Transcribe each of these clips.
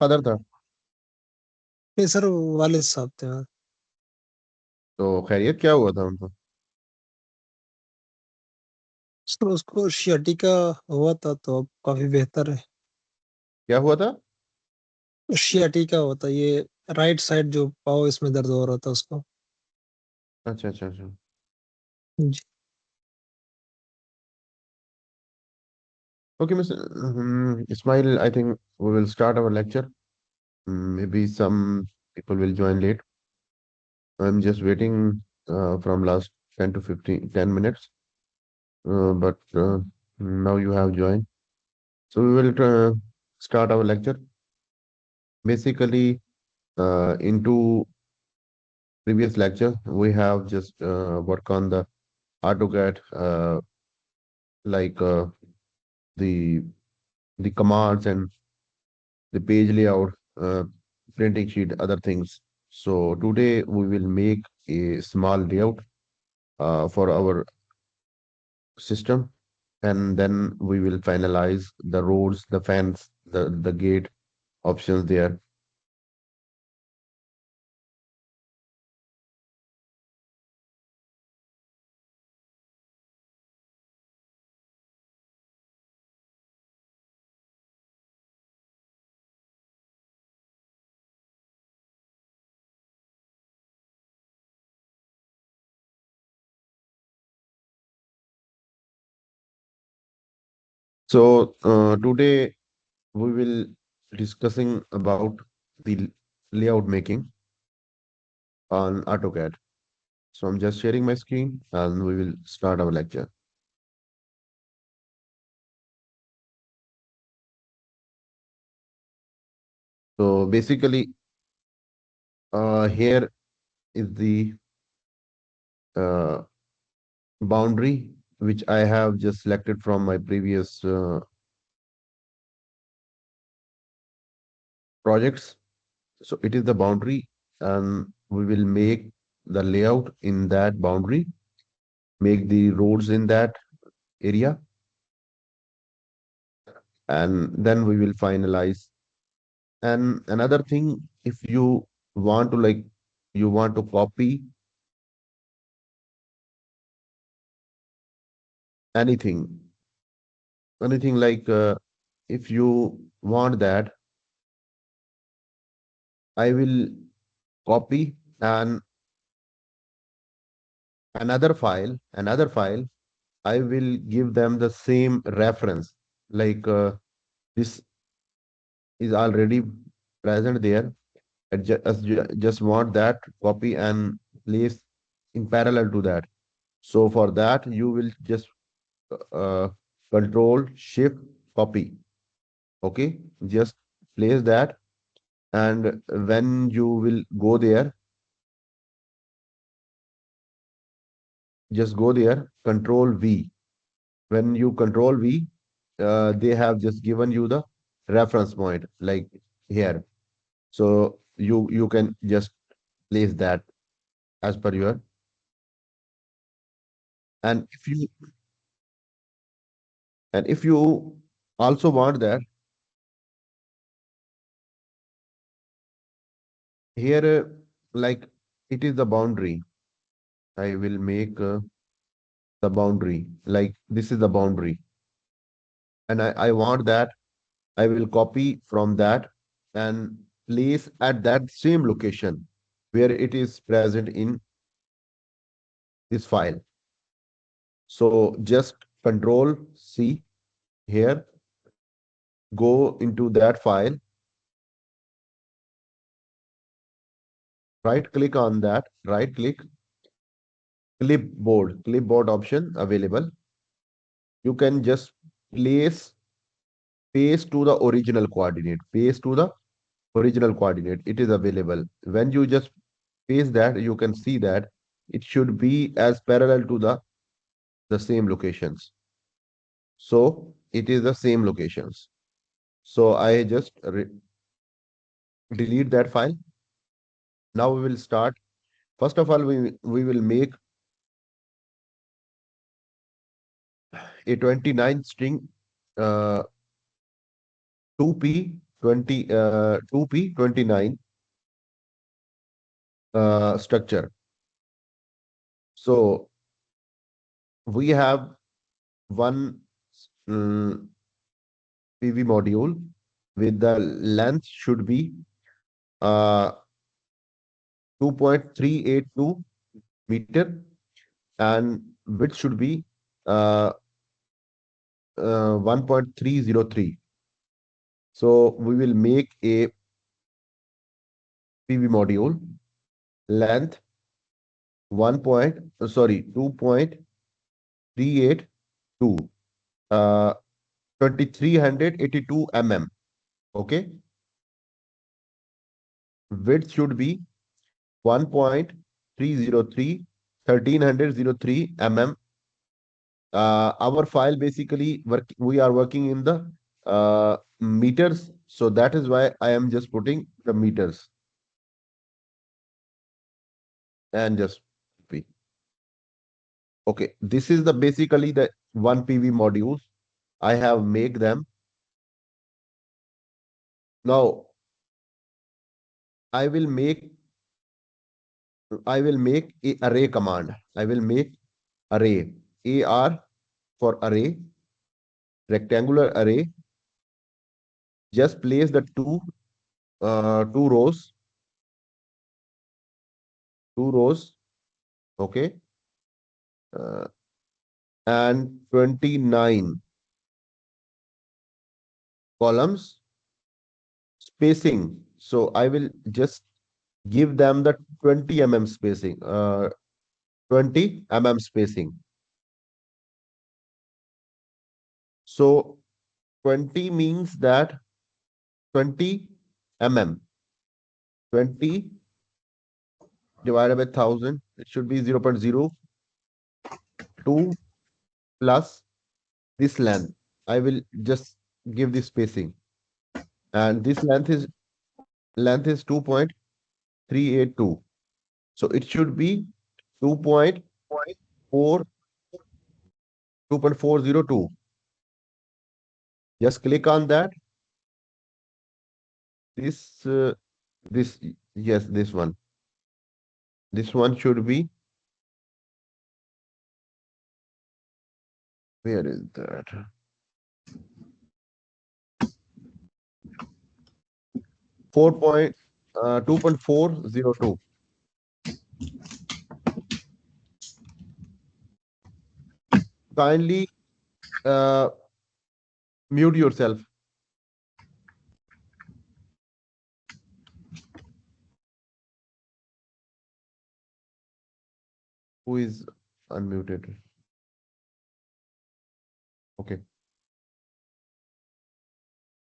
Father था। नहीं sir, वालिद साहब थे। तो खैरियत क्या हुआ था उनको? सर उसको शियाटिका हुआ था, तो अब काफी बेहतर है। क्या हुआ था? शियाटिका होता ये राइट साइड जो पाओ इसमें दर्द हो रहा था उसको। अच्छा अच्छा अच्छा। जी। Okay, Mr. Ismail, I think we will start our lecture. Maybe some people will join late. I'm just waiting from last 10 to 10 minutes. But now you have joined. So we will start our lecture. Basically, into previous lecture, we have just work on the AutoCAD, like the the commands and the page layout, printing sheet, other things. So today we will make a small layout for our system, and then we will finalize the roads, the fence, the gate options there. So today we will discussing about the layout making on AutoCAD. So I'm just sharing my screen and we will start our lecture. So basically, here is the uh, boundary which I have just selected from my previous projects. So it is the boundary, and we will make the layout in that boundary, make the roads in that area, and then we will finalize. And another thing, if you want to like, you want to copy anything, anything like, if you want that, I will copy and another file, I will give them the same reference. Like this is already present there. Just want that copy and place in parallel to that. So for that, you will just uh, control shift copy. Okay, just place that, and when you will go there, just go there, control V. When you control V, they have just given you the reference point like here. So you can just place that as per your. And if you also want that, here like it is the boundary. I will make the boundary like this is the boundary, and I want that. I will copy from that and place at that same location where it is present in this file. So just control C here, go into that file, right click on that, right click, clipboard option available. You can just place paste to the original coordinate, paste to the original coordinate. It is available. When you just paste that, you can see that it should be as parallel to the same locations. So it is the same locations. So I just delete that file. Now we will start. First of all, we will make a 29 string uh, 2p 2P29 structure. So we have one PV module with the length should be uh, 2.382 meter and width should be uh, 1.303. So we will make a PV module length 2.382 uh 2382 mm. Okay, width should be 1.303 mm. Our file basically we are working in the meters, so that is why I am just putting the meters and just P. Okay, this is the basically the one PV modules I have make them. Now I will make I will make a array command. I will make array AR for array, rectangular array. Just place the two rows, two rows, okay, uh, and 29 columns spacing. So I will just give them the 20 mm spacing, 20 mm spacing. So 20 means that 20 mm, 20 divided by 1000, it should be 0.02 plus this length. I will just give this spacing, and this length is 2.382. So it should be 2.4 2.402. Just click on that. This this yes, this one. This one should be, where is that? 2.402. Kindly uh, mute yourself. Who is unmuted? Okay.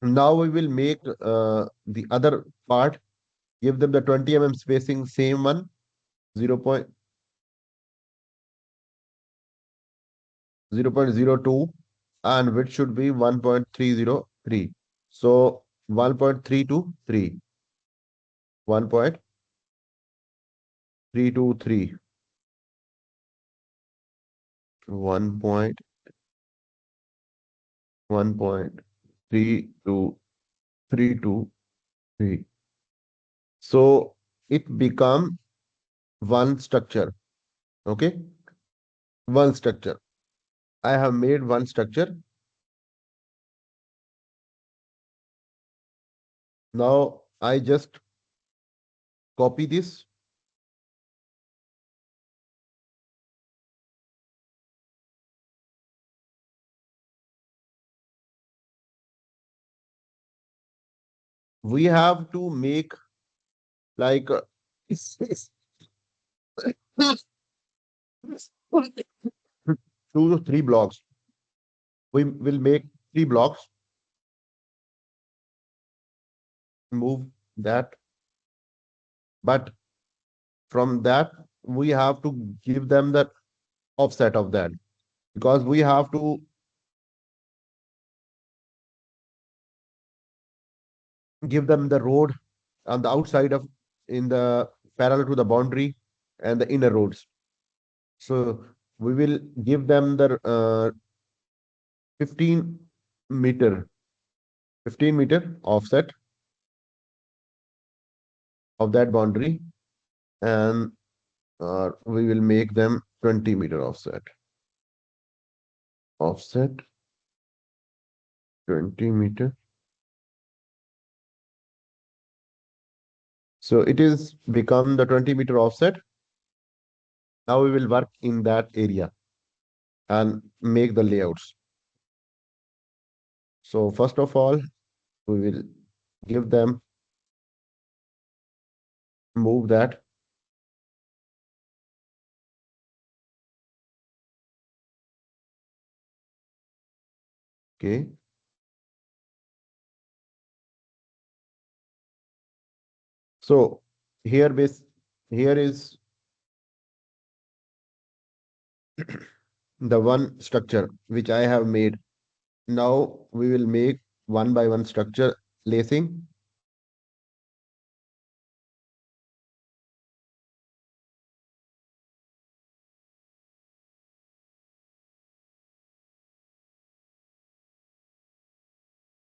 Now we will make the other part. Give them the 20 mm spacing, same one, 0.02, and width should be 1.303. So 1.323, 1.323, 1.32323. So it become one structure. Okay, one structure. I have made one structure. Now I just copy this. We have to make like two to three blocks. We will make three blocks. Move that, but from that we have to give them the offset of that, because we have to give them the road on the outside of, in the parallel to the boundary and the inner roads. So we will give them the 15 meter 15-meter offset of that boundary, and we will make them 20-meter offset 20-meter. So it is become the 20-meter offset. Now we will work in that area and make the layouts. So first of all, we will give them, move that. Okay. So here is the one structure which I have made. Now we will make one by one structure lacing.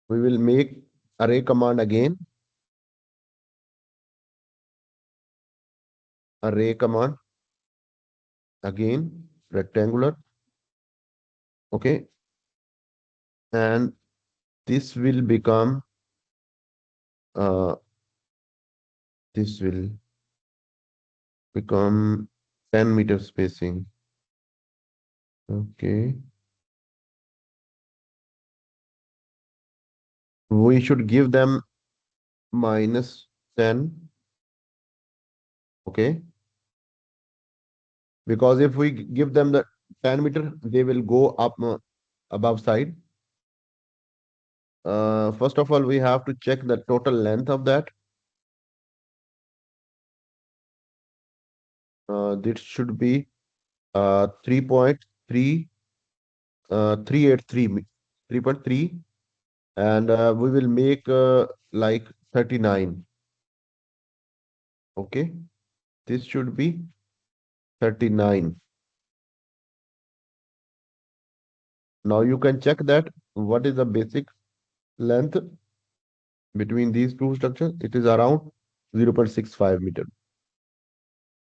We will make array command again, array command again, rectangular. Okay. And this will become, uh, this will become 10-meter spacing. Okay. We should give them -10. Okay. Because if we give them the 10-meter, they will go up above side. First of all, we have to check the total length of that. This should be 3.3 383 3.3, and we will make like 39. Okay, this should be 39. Now you can check that what is the basic length between these two structures. It is around 0.65 meter.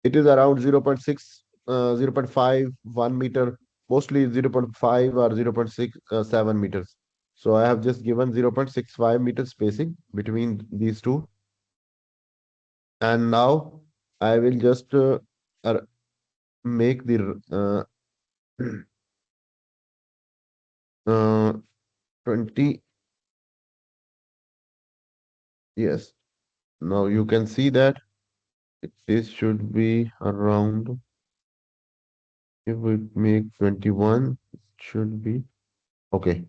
It is around 0.6 0.5 1 meter, mostly 0.5 or 0.67 meters. So I have just given 0.65 meter spacing between these two, and now I will just make the uh, 20. Yes, now you can see that this should be around, if we make 21, it should be okay.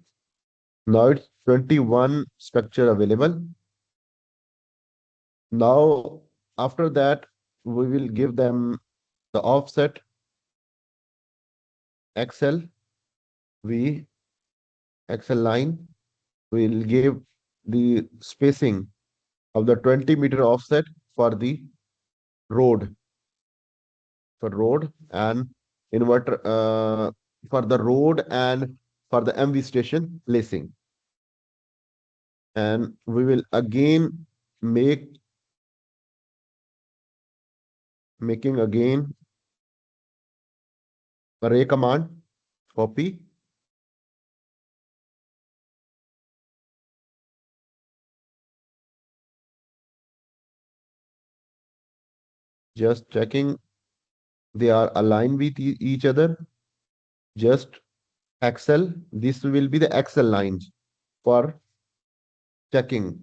Now it's 21 structure available. Now, after that, we will give them the offset XL, V, XL line. We'll give the spacing of the 20-meter offset for the road, and inverter, for the road and for the MV station lacing. And we will again make, making again array command, copy, just checking they are aligned with each other. Just Excel, this will be the Excel lines for checking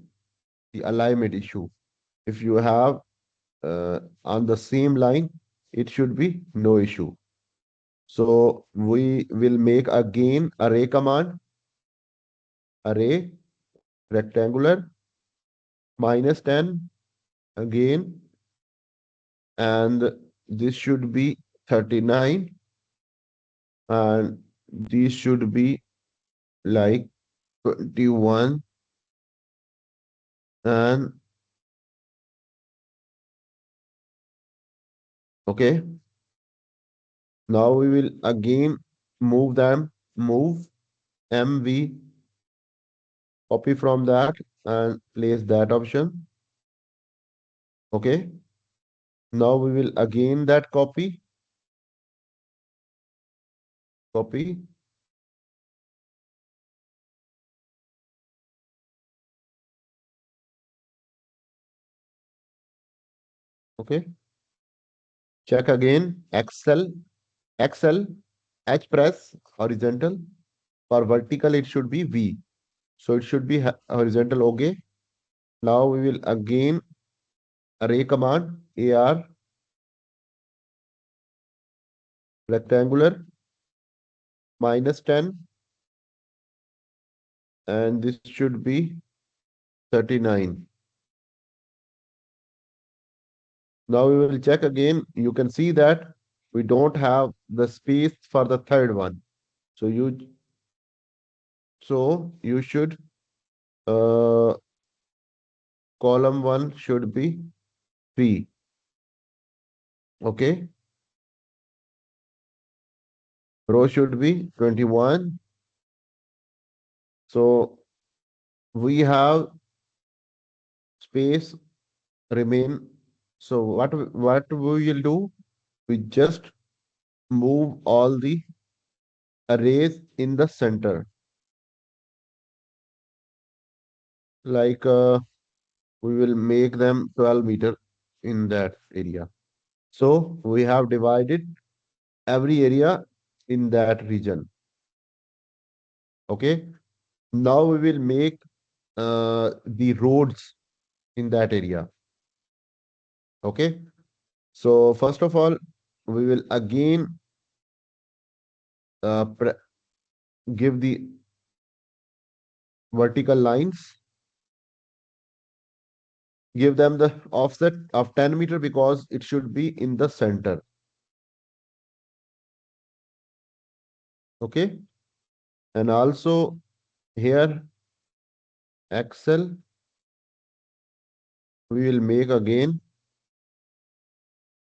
the alignment issue. If you have on the same line, it should be no issue. So we will make again array command, array rectangular -10 again, and this should be 39, and this should be like 21, and okay. Now we will again move them, move MV Copy from that and place that option. Okay. Now we will again that copy. Okay. Check again. Excel, H press, horizontal. For vertical, it should be V. So it should be horizontal. Okay. Now we will again array command, AR, rectangular, -10, and this should be 39. Now we will check again. You can see that we don't have the space for the third one. So you should uh, column one should be 3. Okay. Row should be 21. So we have space remain. So what we will do? We just move all the arrays in the center. Like we will make them 12-meter in that area. So we have divided every area in that region. Okay. Now we will make the roads in that area. Okay. So first of all, we will again give the vertical lines, give them the offset of 10-meter because it should be in the center. Okay. And also here, Excel, we will make again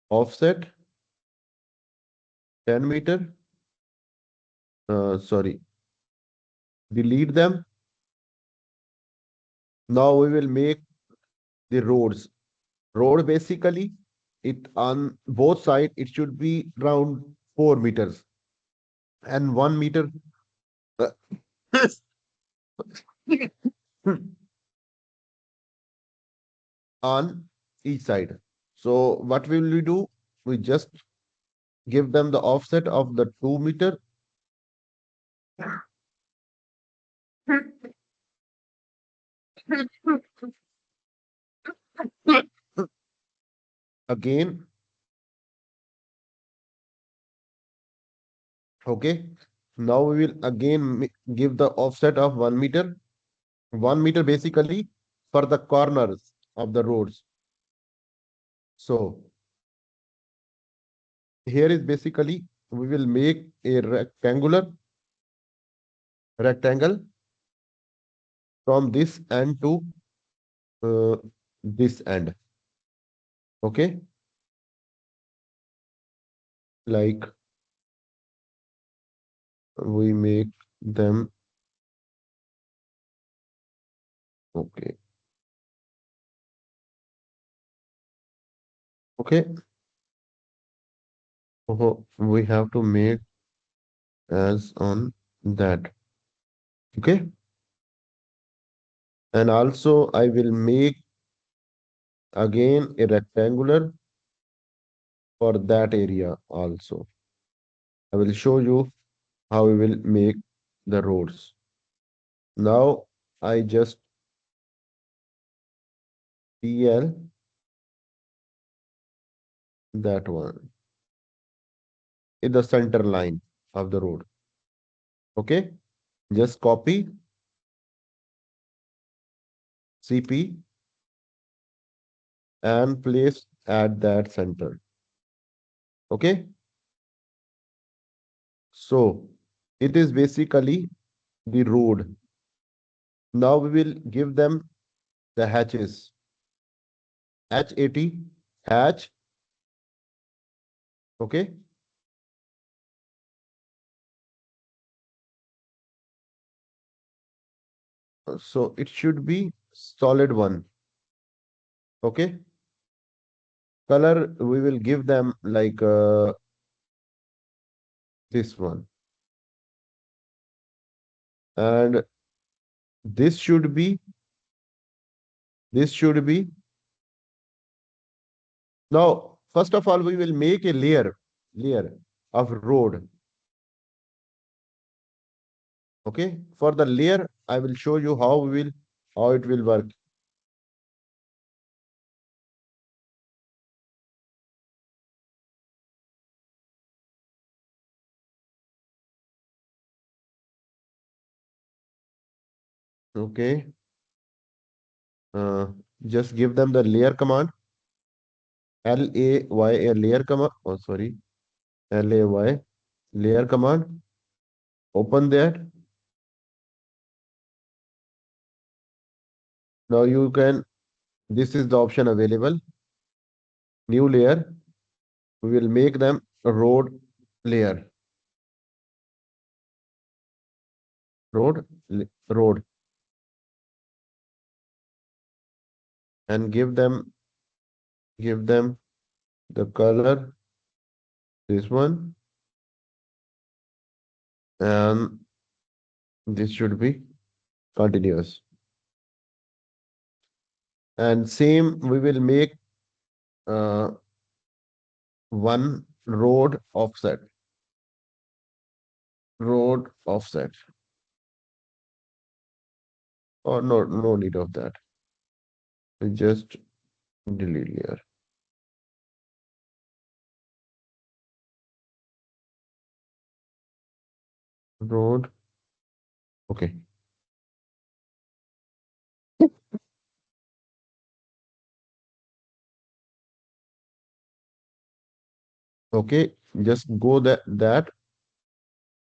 offset 10-meter. Sorry, delete them. Now we will make the roads. Road basically, it on both sides, it should be around 4 meters and 1 meter uh, on each side. So what will we do? We just give them the offset of the 2 meter. Again, okay. Now we will again give the offset of 1 meter. 1 meter basically for the corners of the roads. So here is basically we will make a rectangle from this end to uh, this end. Okay, like we make them. Okay, okay. So we have to make as on that. Okay, and also I will make again a rectangular for that area also. I will show you how we will make the roads. Now I just TL that one in the center line of the road. Okay, just copy CP and place at that center. Okay, so it is basically the road. Now we will give them the hatches. H80 hatch. Okay, So it should be solid one. Okay. Color, we will give them like this one. And this should be, this should be. Now, first of all, we will make a layer of road. Okay. For the layer, I will show you how it will work. Okay. Uh, just give them the layer command. Lay, a layer command. Oh, sorry. Lay, layer command. Open that. Now you can, this is the option available. New layer. We will make them a road layer. Road. And give them the color, this one. And this should be continuous. And same, we will make uh, one road offset. Or no need of that. We just delete layer. Road. Okay. Okay. Just go that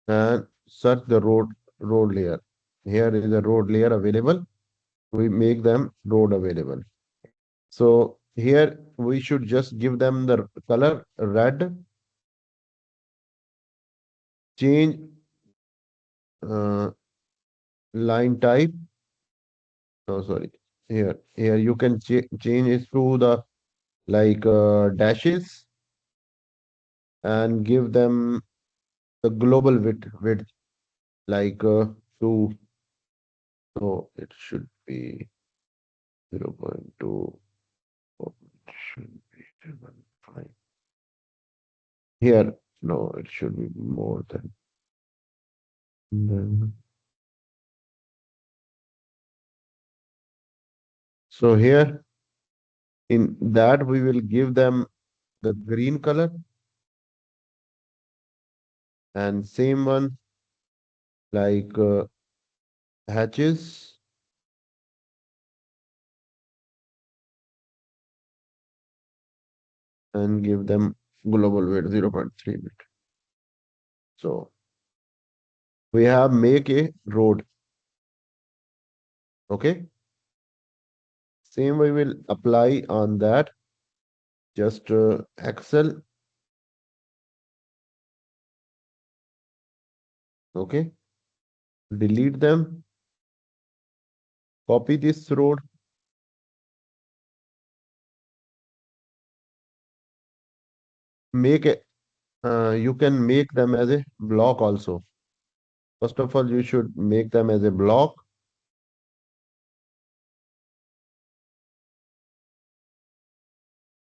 and search the road layer. Here is a road layer available. We make them road available. So here we should just give them the color red, change uh, line type. Oh, sorry. Here you can change it to the like dashes and give them the global width like two. So it should be 0.2. It should be 2.5. Here, no, it should be more than. So here in that we will give them the green color and same one like hatches and give them global weight 0.3 bit. So we have make a road. Okay. Same we will apply on that. Just Excel. Okay. Delete them. Copy this road. Make a you can make them as a block also. First of all, you should make them as a block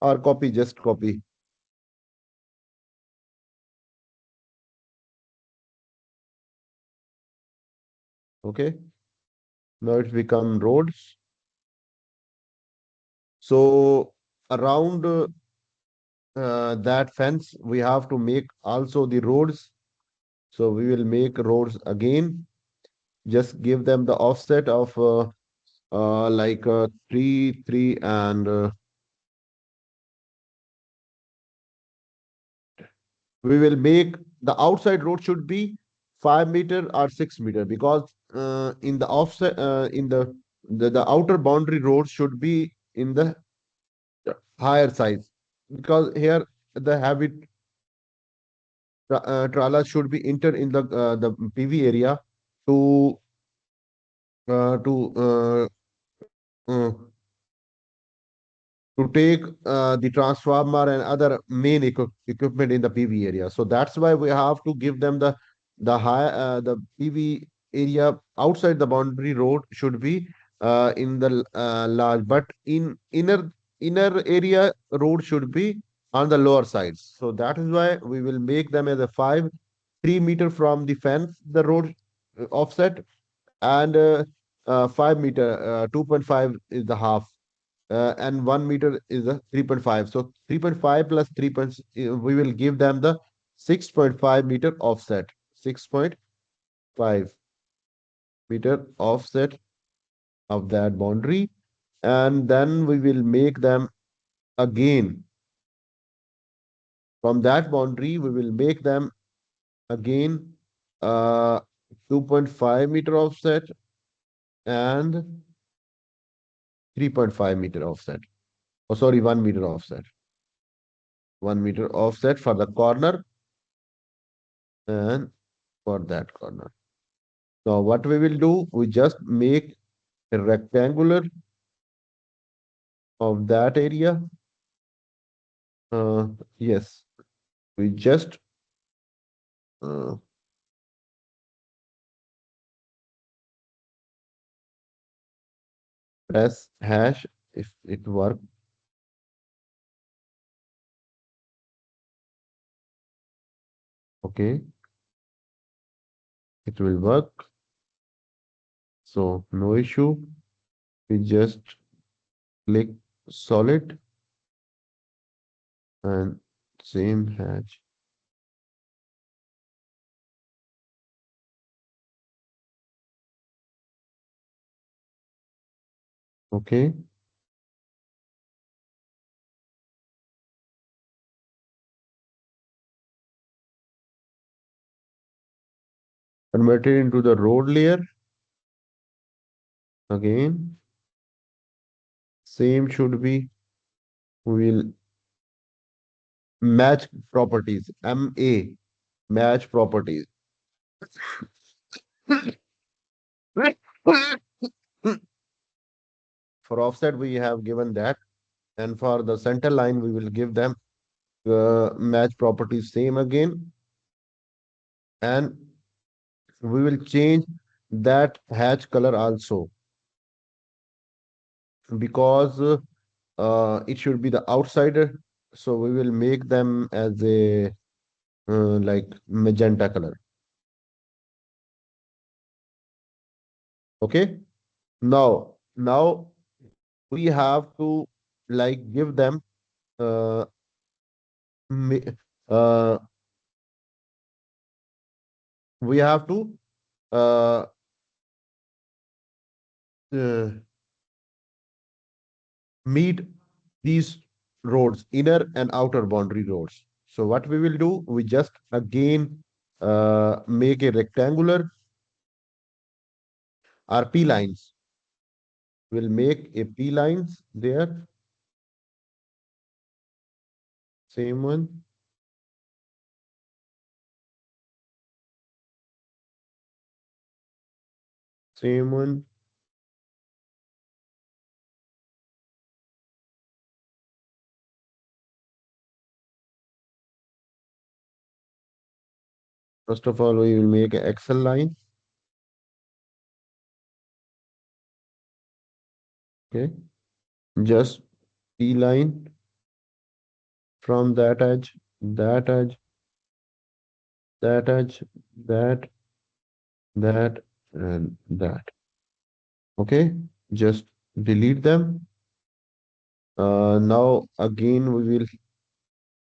or copy, just copy. Okay. Now it's become roads. So around that fence, we have to make also the roads. So we will make roads again. Just give them the offset of like 3, and we will make the outside road should be 5 meter or 6 meter because in the offset in the outer boundary road should be in the higher size because here the habit trala should be enter in the PV area to Uh, to take the transformer and other main equipment in the PV area. So that's why we have to give them the PV area outside the boundary road should be in the large, but in inner area road should be on the lower sides. So that is why we will make them as a 3 meter from the fence, the road offset, and 5 meter, 2.5 is the half, and 1 meter is a 3.5. So 3.5 plus 3 points, we will give them the 6.5 meter offset. 6.5 meter offset of that boundary. And then we will make them again from that boundary, we will make them again uh, 2.5 meter offset and 3.5 meter offset. Oh, sorry, 1 meter offset. 1 meter offset for the corner and for that corner. Now, what we will do, we just make a rectangular of that area. Uh, yes, we just uh, press hash if it work. Okay, it will work. So, no issue. We just click solid and same hash. Okay, convert it into the road layer. Again, same should be. We will match properties. MA, match properties. For offset, we have given that. And for the center line, we will give them match properties same again. And we will change that hatch color also, because it should be the outsider. So we will make them as a like magenta color. Okay. Now we have to like give them uh, ma- uh, we have to uh, uh, meet these roads, inner and outer boundary roads. So what we will do, we just again make a rectangular RP lines. We'll make a P lines there, same one, same one. First of all, we will make an Excel line. Okay, just P line from that edge, that edge, that, that, and that. Okay, just delete them. Now again we will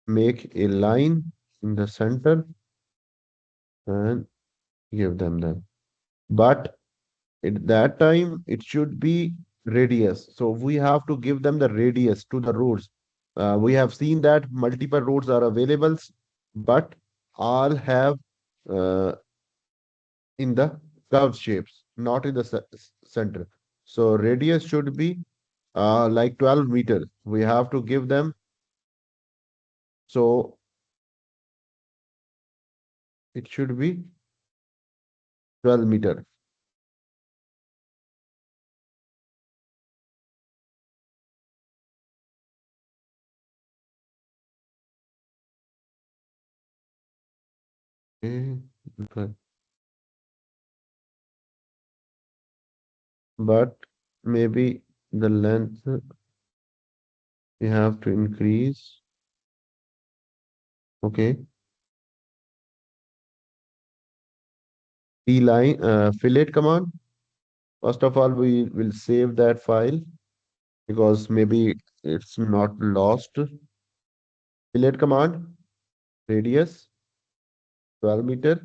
make a line in the center and give them them. But at that time it should be radius. So we have to give them the radius to the roads. We have seen that multiple roads are available, but all have uh, in the curved shapes, not in the center. So radius should be like 12 meters. We have to give them. So it should be 12 meter. Okay. Okay. But maybe the length we have to increase. Okay. Line fillet command. First of all, we will save that file because maybe it's not lost. Fillet command, radius 12 meter.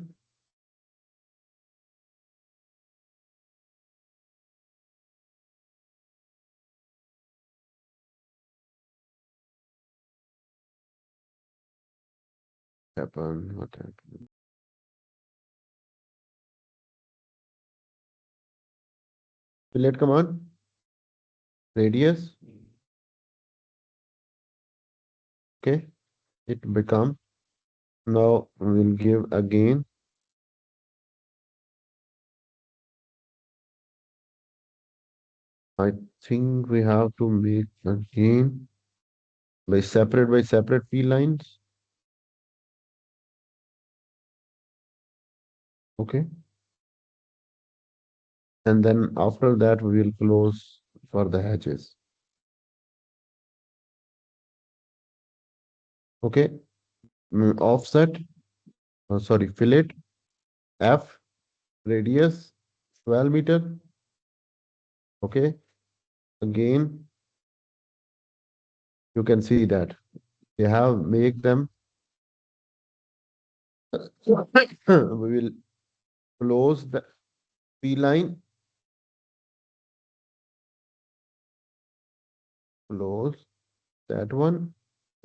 What happened? Fillet command, radius. Okay. It become. Now we'll give again. I think we have to make again by separate field lines. Okay. And then after that we will close for the hatches. Okay. Offset, sorry, fillet, F, radius, 12 meter. Okay. Again, you can see that we have make them. We will close the P line, close that one,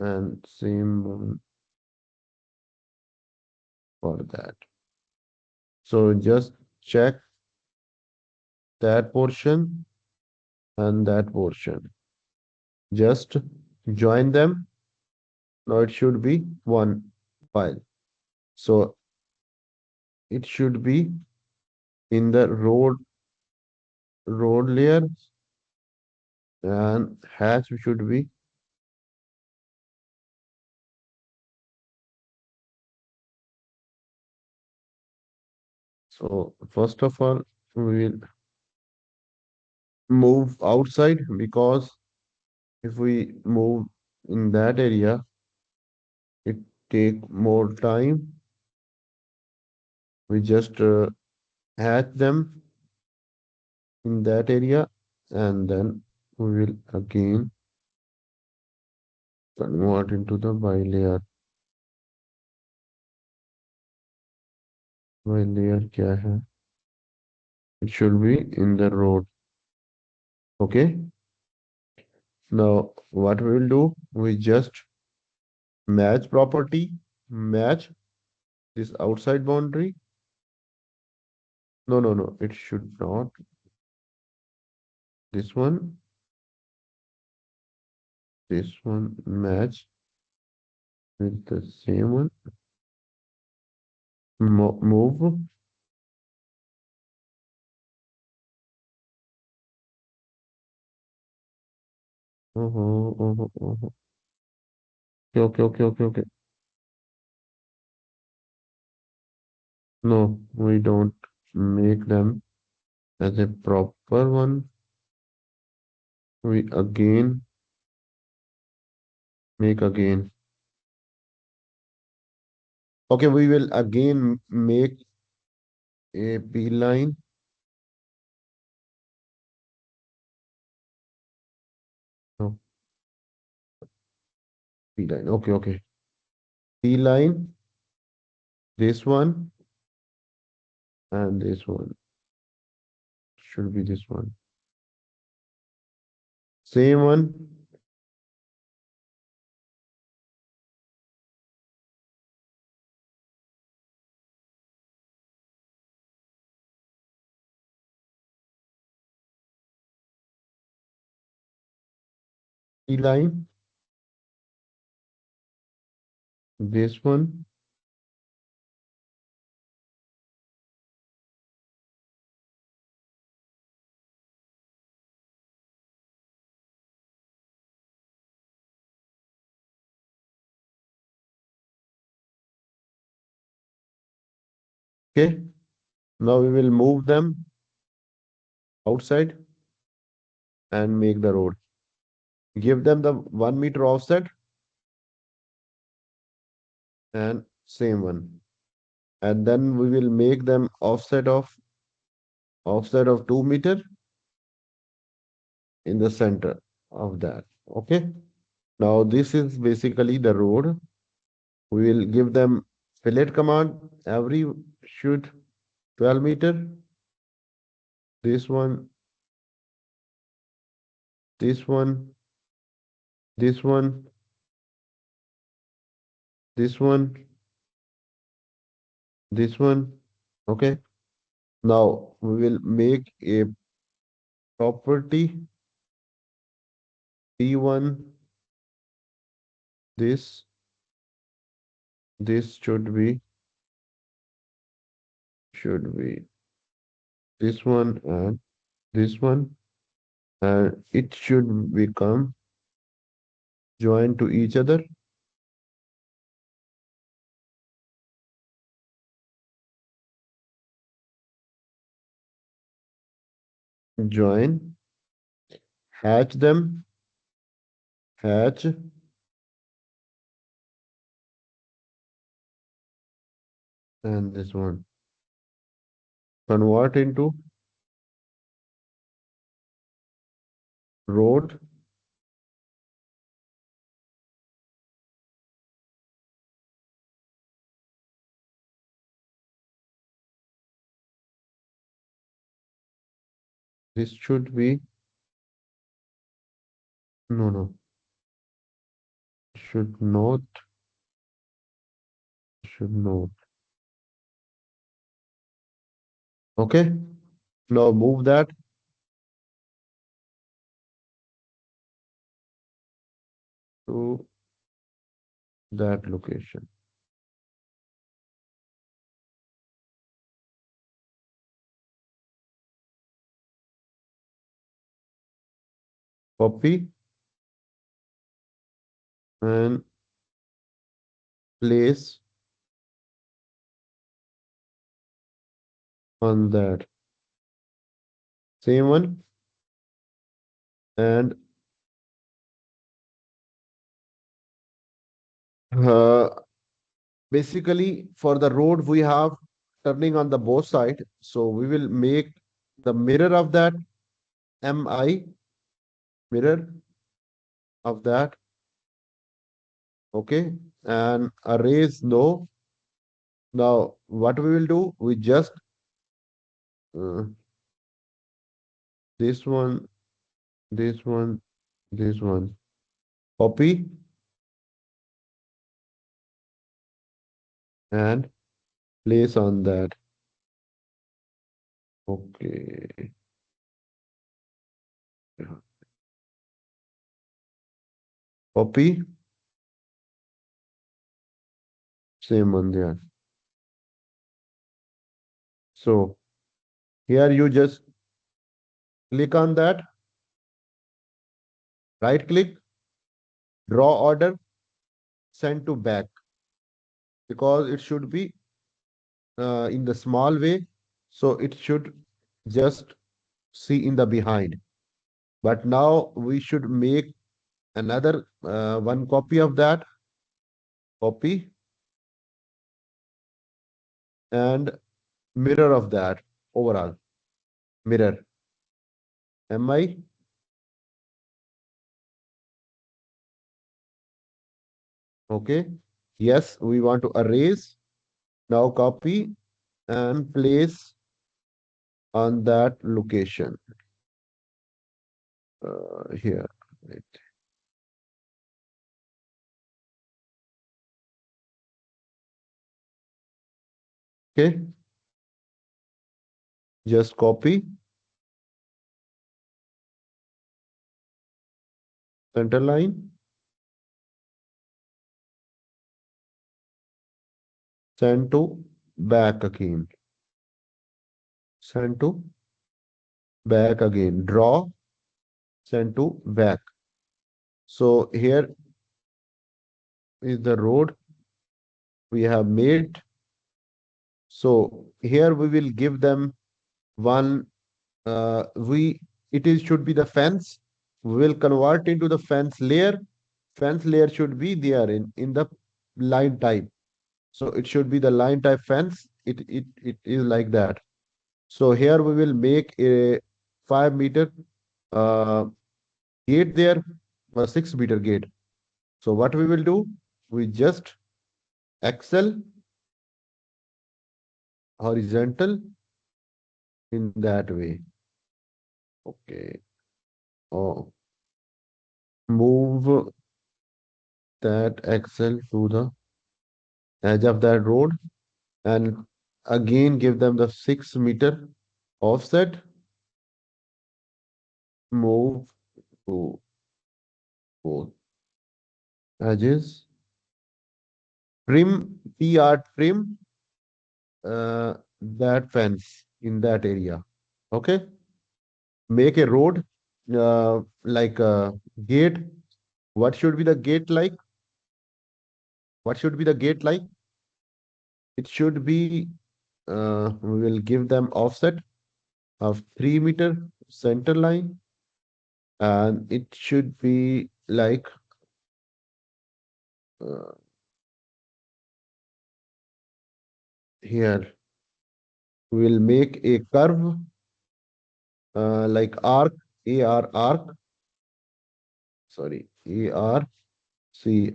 and same one for that. So just check that portion and that portion. Just join them. Now it should be one file. So it should be in the road layer, and hatch should be. So first of all, we will move outside because if we move in that area, it take more time. We just hatch them in that area, and then we will again convert into the bilayer. Bilayer क्या है? It should be in the road. Okay. Now what we will do? We just match property, match this outside boundary. No, no, no. It should not. This one, this one match with the same one. Move. Uh-huh. Okay. No, we don't make them as a proper one. We again make again. Okay, we will again make a B line. No, B line. Okay. B line, this one, and this one should be this one. Same one, B line, this one, Okay. Now we will move them outside and make the road. Give them the 1 meter offset and same one. And then we will make them offset of 2 meter in the center of that. Okay. Now this is basically the road. We will give them fillet command. Every shoot 12 meter. This one, this one, this one, this one, this one. Okay. Now we will make a property P1. This should be this one and this one, and it should become joined to each other. Join, hatch them, hatch, and this one convert into road. This should be no, should not. Okay. Now move that to that location. Copy and place on that same one. And uh, basically for the road we have turning on the both side, so we will make the mirror of that mi, mirror of that. Okay. And arrays no. Now what we will do, we just uh, this one, this one, this one, copy and place on that. Okay. Copy, same one there. So here you just click on that, right click, draw order, send to back, because it should be in the small way. So it should just see in the behind. But now we should make another one copy of that, copy and mirror of that overall, mirror, mi. Okay. Yes, we want to erase. Now copy and place on that location here. Right. Okay. Just copy, center line, send to back again, send to back again, draw, send to back. So here is the road we have made. So here we will give them one, we it is should be the fence. We will convert into the fence layer. Fence layer should be there in the line type. So it should be the line type fence. It is like that. So here we will make a 5 meter uh, gate there, a 6 meter gate. So what we will do, we just excel horizontal in that way. Okay. Oh, move that excel to the edge of that road and again give them the 6 meter offset. Move to both edges. Trim, trim that fence in that area. Okay. Make a road like a gate. What should be the gate like? What should be the gate like? It should be, we will give them offset of 3 meter center line, and it should be like uh, here. We will make a curve like arc, AR arc, sorry, ARC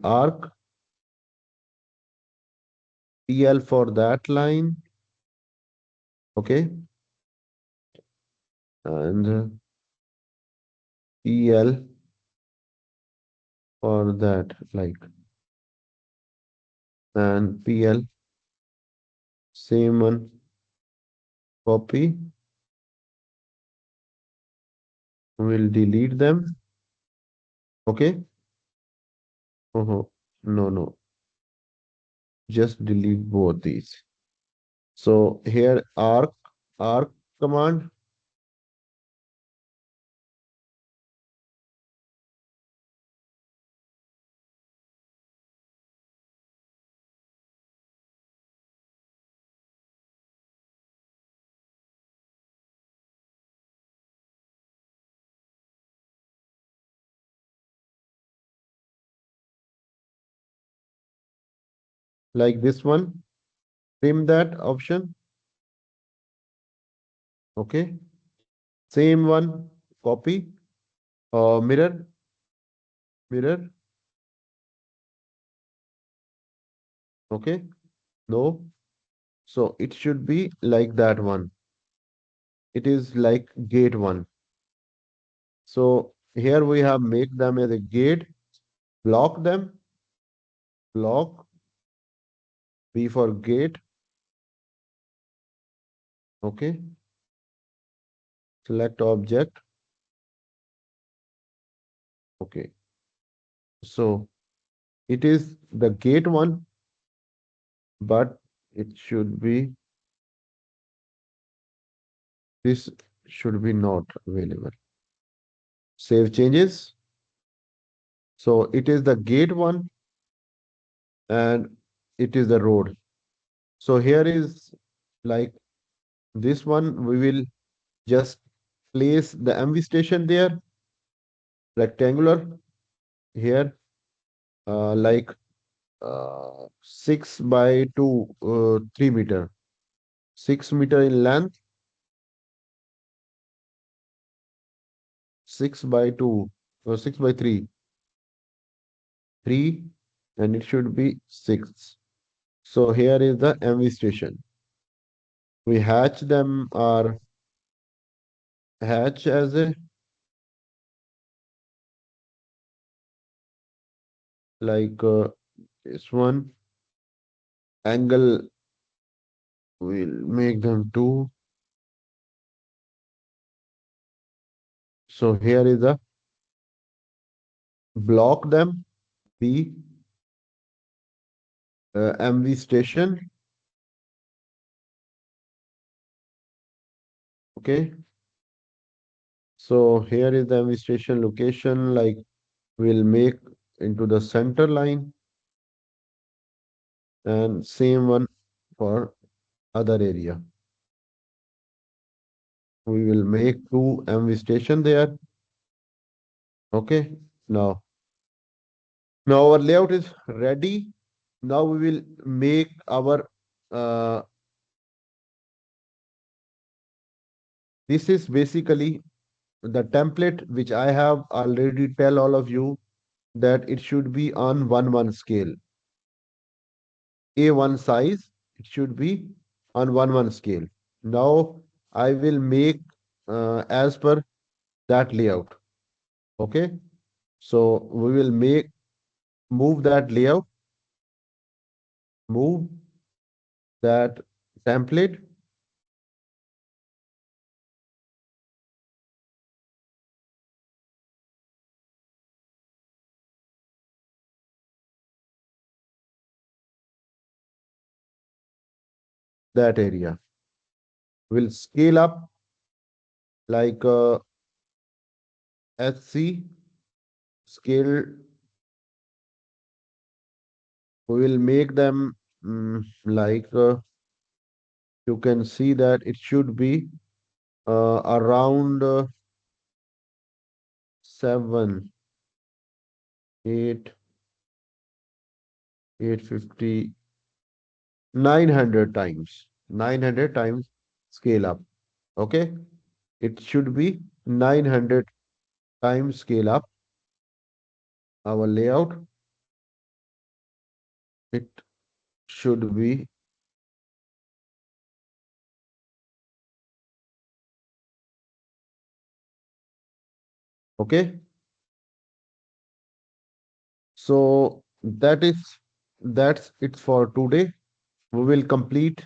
arc, PL for that line, okay, and PL for that, like, and PL, same one, copy, we'll delete them, okay. Oh, no, no, just delete both these. So here arc command, like this one, trim that option, okay. Same one, copy, mirror, okay. No, so it should be like that one. It is like gate one. So here we have make them as a gate, block them, block, B for gate, okay. Select object, okay. So it is the gate one, but it should be, this should be not available. Save changes. So it is the gate one and it is the road. So here is like this one, we will just place the MV station there, rectangular here, like 6 by 2, 3 meter, 6 meter in length, 6 by 2, or 6 by 3, 3, and it should be 6. So here is the MV station. We hatch them, or hatch as a, like this one, angle, we'll make them 2. So here is the block them, B, MV station, okay. So here is the MV station location, like we'll make into the center line, and same one for other area. We will make two MV station there. Okay. Now, now our layout is ready. Now we will make our uh, this is basically the template which I have already tell all of you that it should be on 1:1 scale. A1 size, it should be on 1:1 scale. Now I will make as per that layout. Okay. So we will move that layout, move that template, that area. We'll scale up like SC scale. We will make them like you can see that it should be around 7, 8, 850, 900 times. 900 times scale up. Okay. It should be 900 times scale up. Our layout, it should be okay. So that's it for today. We will complete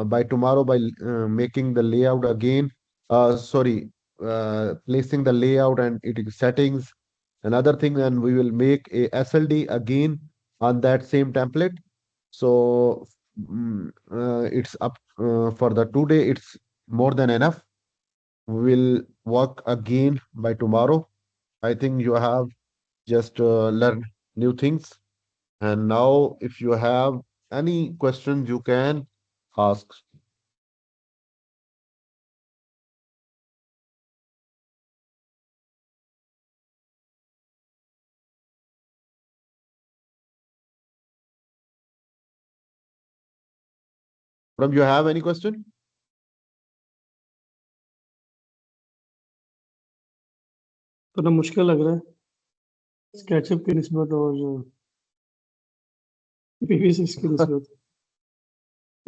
by tomorrow by making the layout again. Sorry, placing the layout and it settings. Another thing, and we will make a SLD again on that same template. So it's up for the today. It's more than enough. We will work again by tomorrow. I think you have just learned new things. And now, if you have any questions, you can ask. From you have any question? थोड़ा मुश्किल लग रहा है SketchUp की निस्बत और PVC की निस्बत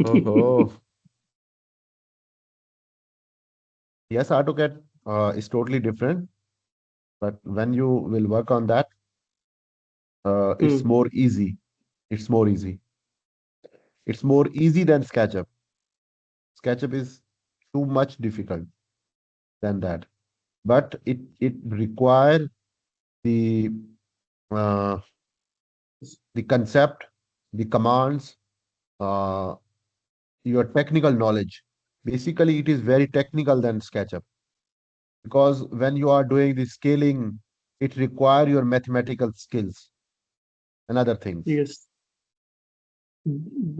Oh, yes, AutoCAD is totally different, but when you will work on that, it's more easy. It's more easy. It's more easy than SketchUp. SketchUp is too much difficult than that, but it require the uh, the concept, the commands, uh, your technical knowledge. Basically, it is very technical than SketchUp because when you are doing the scaling, it require your mathematical skills and other things. yes So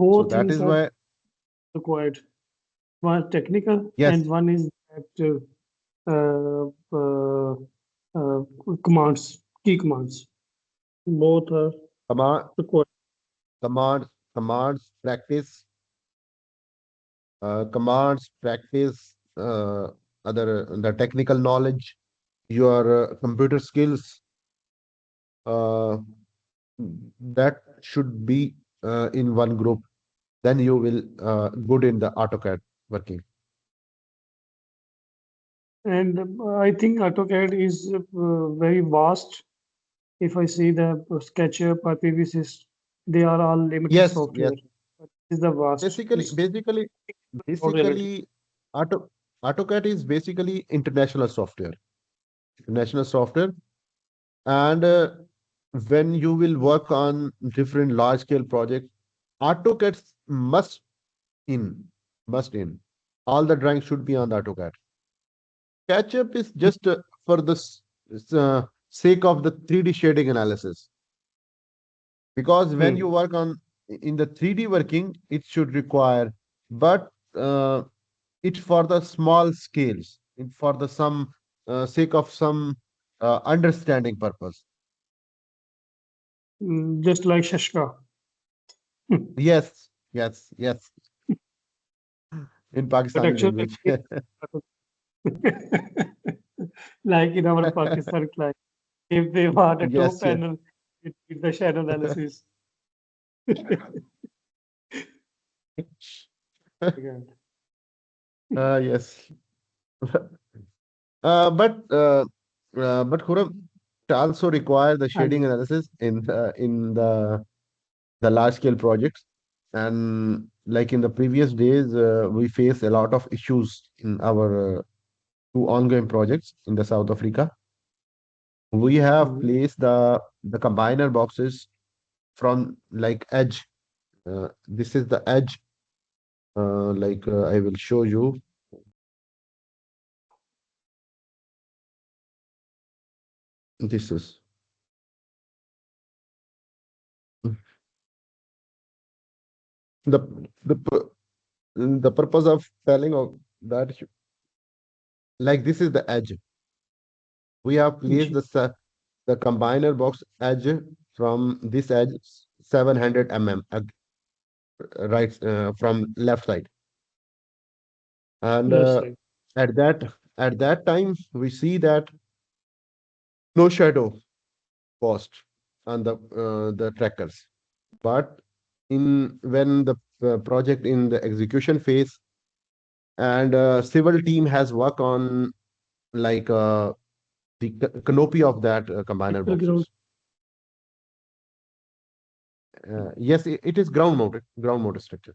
both that things is are why, required one technical yes, and one is that uh, uh, uh, commands key commands both are command, required commands practice, other the technical knowledge, your computer skills. Uh, that should be in one group. Then you will good in the AutoCAD working. and I think AutoCAD is very vast. If I see the SketchUp or PVSys, they are all limited Yes, yes. software. But this is the vast. Basically, It's basically, not limited. basically, Auto AutoCAD is basically international software. International software, and when you will work on different large scale projects, AutoCAD in must in. All the drawings should be on the AutoCAD. SketchUp is just for the sake of the 3D shading analysis. Because when Hmm. you work on in the 3D working, it should require but it for the small scales, it for the some sake of some understanding purpose. Just like Shashka. Yes, yes, yes, in But Pakistani actually, language. like in our Pakistan client, if they want a top Yes, yes. panel, it needs the shadow analysis. Again. Yes. But Khurram, it also require the And shading analysis in the large scale projects. And like in the previous days, we face a lot of issues in our two ongoing projects in the South Africa. We have mm, placed the combiner boxes from like edge. This is the edge. I will show you. This is the the purpose of telling of that. Like this is the edge. We have placed G, the combiner box edge from this edge 700 right from left side, and left side. at that at that time we see that no shadow post on the trackers, but in when the project in the execution phase and civil team has worked on like the canopy of that combiner Technical ground. boxes. Yes, it is ground mounted structure.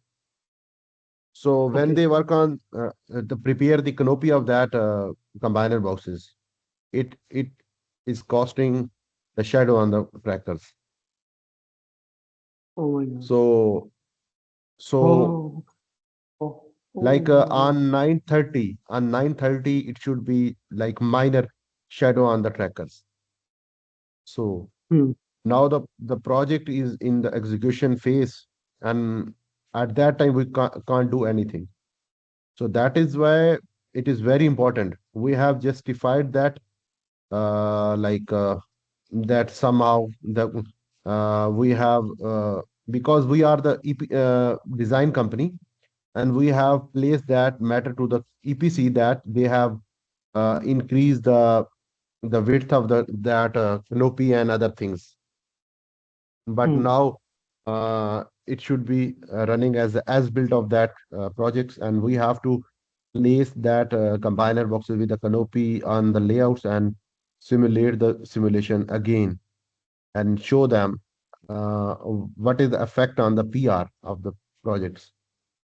So when Okay. they work on to prepare the canopy of that combiner boxes, it is costing the shadow on the tractors. Oh my God. So so Oh, oh, like oh my God. on 930 it should be like minor shadow on the trackers. So Hmm. now the project is in the execution phase, and at that time we can't do anything. So that is why it is very important. We have justified that that somehow that we have because we are the design company, and we have placed that matter to the EPC that they have increased the width of the that canopy and other things. But Hmm. now it should be running as built of that projects, and we have to place that combiner boxes with the canopy on the layouts and simulate the simulation again and show them what is the effect on the PR of the projects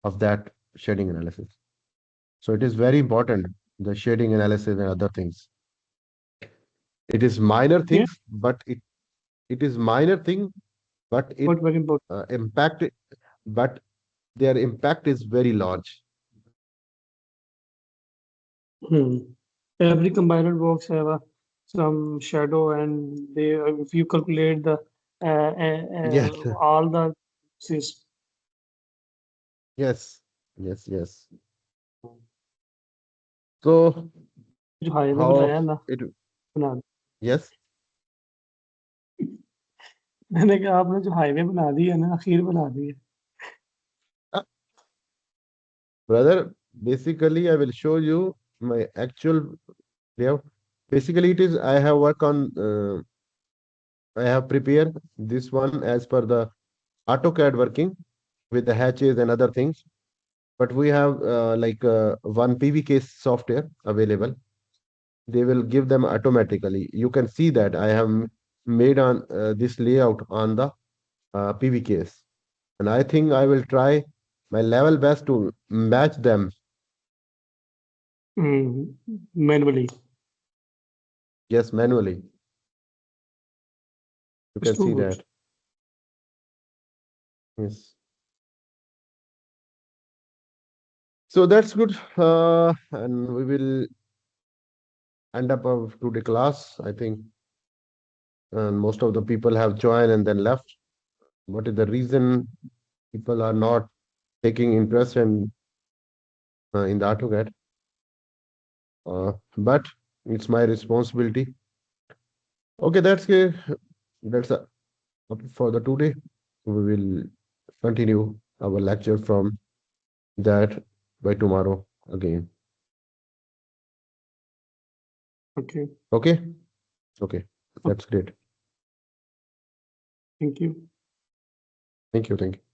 of that shading analysis. So it is very important, the shading analysis and other things. It is minor Yeah, things, but it is minor thing, but it but very important. impact, but their impact is very large. Hmm. Every combiner box have some shadow, and they if you calculate the Yes, all the sys- yes, yes, yes. So जो highway how बनाया ना it, बना yes, मैंने कहा आपने जो highway बना दी है ना आखिर बना दी है uh, brother, basically I will show you my actual layout. Basically, it is I have worked on, I have prepared this one as per the AutoCAD working with the hatches and other things. But we have one PVK software available. They will give them automatically. You can see that I have made on this layout on the PVKs, and I think I will try my level best to match them. Manually Yes, manually. You it's can to see good that. Yes. So that's good. And we will end up of today class, I think. And most of the people have joined and then left. What is the reason people are not taking interest in the AutoCAD. But it's my responsibility. Okay, that's for the today. We will continue our lecture from that by tomorrow again. Okay, Okay? Okay. That's great. thank you. Thank you. Thank you.